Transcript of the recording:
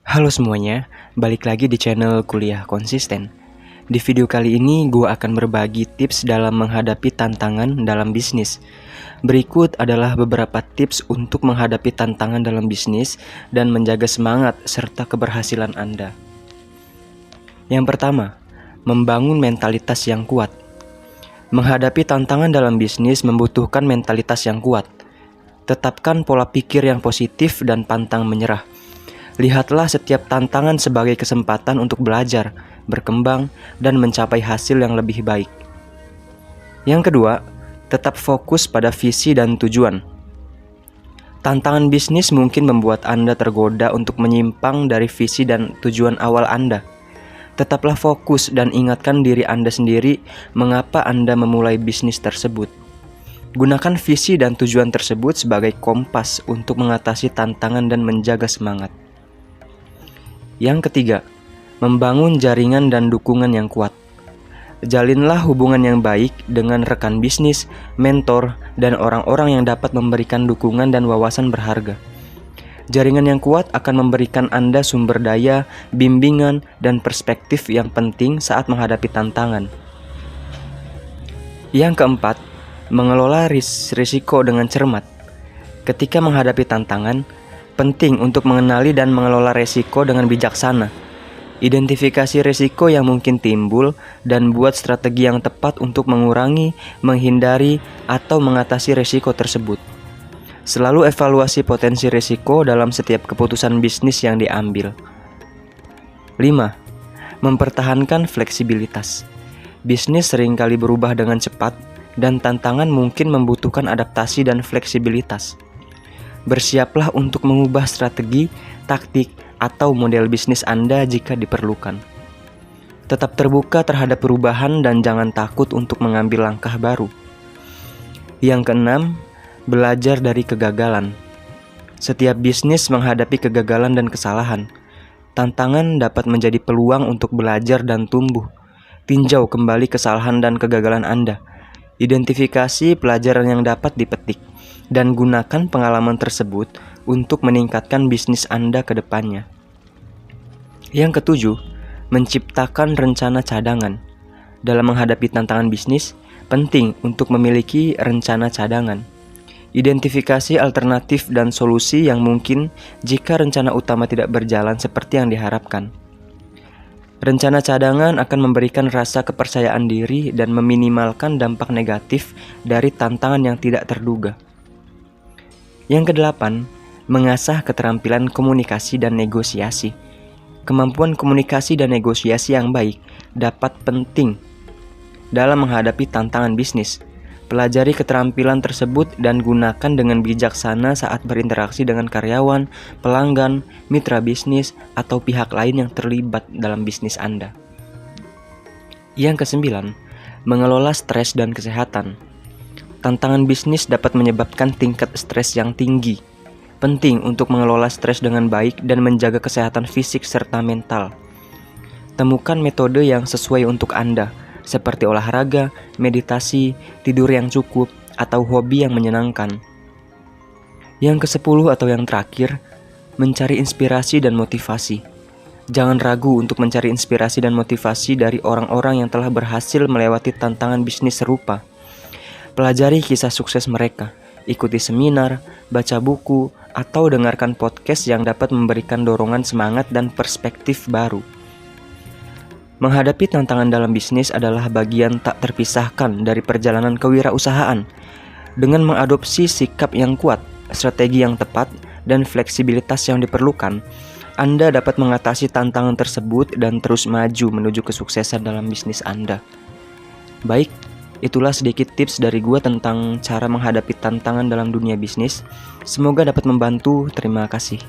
Halo semuanya, balik lagi di channel Kuliah Konsisten. Di video kali ini gue akan berbagi tips dalam menghadapi tantangan dalam bisnis. Berikut adalah beberapa tips untuk menghadapi tantangan dalam bisnis dan menjaga semangat serta keberhasilan Anda. Yang pertama, membangun mentalitas yang kuat. Menghadapi tantangan dalam bisnis membutuhkan mentalitas yang kuat. Tetapkan pola pikir yang positif dan pantang menyerah. Lihatlah setiap tantangan sebagai kesempatan untuk belajar, berkembang, dan mencapai hasil yang lebih baik. Yang kedua, tetap fokus pada visi dan tujuan. Tantangan bisnis mungkin membuat Anda tergoda untuk menyimpang dari visi dan tujuan awal Anda. Tetaplah fokus dan ingatkan diri Anda sendiri mengapa Anda memulai bisnis tersebut. Gunakan visi dan tujuan tersebut sebagai kompas untuk mengatasi tantangan dan menjaga semangat. Yang ketiga, membangun jaringan dan dukungan yang kuat. Jalinlah hubungan yang baik dengan rekan bisnis, mentor, dan orang-orang yang dapat memberikan dukungan dan wawasan berharga. Jaringan yang kuat akan memberikan Anda sumber daya, bimbingan, dan perspektif yang penting saat menghadapi tantangan. Yang keempat, mengelola risiko dengan cermat. Ketika menghadapi tantangan, penting untuk mengenali dan mengelola resiko dengan bijaksana. Identifikasi resiko yang mungkin timbul dan buat strategi yang tepat untuk mengurangi, menghindari, atau mengatasi resiko tersebut. Selalu evaluasi potensi resiko dalam setiap keputusan bisnis yang diambil. 5. Mempertahankan fleksibilitas. Bisnis seringkali berubah dengan cepat dan tantangan mungkin membutuhkan adaptasi dan fleksibilitas. Bersiaplah untuk mengubah strategi, taktik, atau model bisnis Anda jika diperlukan. Tetap terbuka terhadap perubahan dan jangan takut untuk mengambil langkah baru. Yang keenam, belajar dari kegagalan. Setiap bisnis menghadapi kegagalan dan kesalahan. Tantangan dapat menjadi peluang untuk belajar dan tumbuh. Tinjau kembali kesalahan dan kegagalan Anda. Identifikasi pelajaran yang dapat dipetik dan gunakan pengalaman tersebut untuk meningkatkan bisnis Anda ke depannya. Yang ketujuh, menciptakan rencana cadangan. Dalam menghadapi tantangan bisnis, penting untuk memiliki rencana cadangan. Identifikasi alternatif dan solusi yang mungkin jika rencana utama tidak berjalan seperti yang diharapkan. Rencana cadangan akan memberikan rasa kepercayaan diri dan meminimalkan dampak negatif dari tantangan yang tidak terduga. Yang kedelapan, mengasah keterampilan komunikasi dan negosiasi. Kemampuan komunikasi dan negosiasi yang baik dapat penting dalam menghadapi tantangan bisnis. Pelajari keterampilan tersebut dan gunakan dengan bijaksana saat berinteraksi dengan karyawan, pelanggan, mitra bisnis, atau pihak lain yang terlibat dalam bisnis Anda. Yang kesembilan, mengelola stres dan kesehatan. Tantangan bisnis dapat menyebabkan tingkat stres yang tinggi. Penting untuk mengelola stres dengan baik dan menjaga kesehatan fisik serta mental. Temukan metode yang sesuai untuk Anda, seperti olahraga, meditasi, tidur yang cukup, atau hobi yang menyenangkan. Yang ke-10 atau yang terakhir, mencari inspirasi dan motivasi. Jangan ragu untuk mencari inspirasi dan motivasi dari orang-orang yang telah berhasil melewati tantangan bisnis serupa. Pelajari kisah sukses mereka, ikuti seminar, baca buku, atau dengarkan podcast yang dapat memberikan dorongan semangat dan perspektif baru. Menghadapi tantangan dalam bisnis adalah bagian tak terpisahkan dari perjalanan kewirausahaan. Dengan mengadopsi sikap yang kuat, strategi yang tepat, dan fleksibilitas yang diperlukan, Anda dapat mengatasi tantangan tersebut dan terus maju menuju kesuksesan dalam bisnis Anda. Baik, itulah sedikit tips dari gue tentang cara menghadapi tantangan dalam dunia bisnis. Semoga dapat membantu. Terima kasih.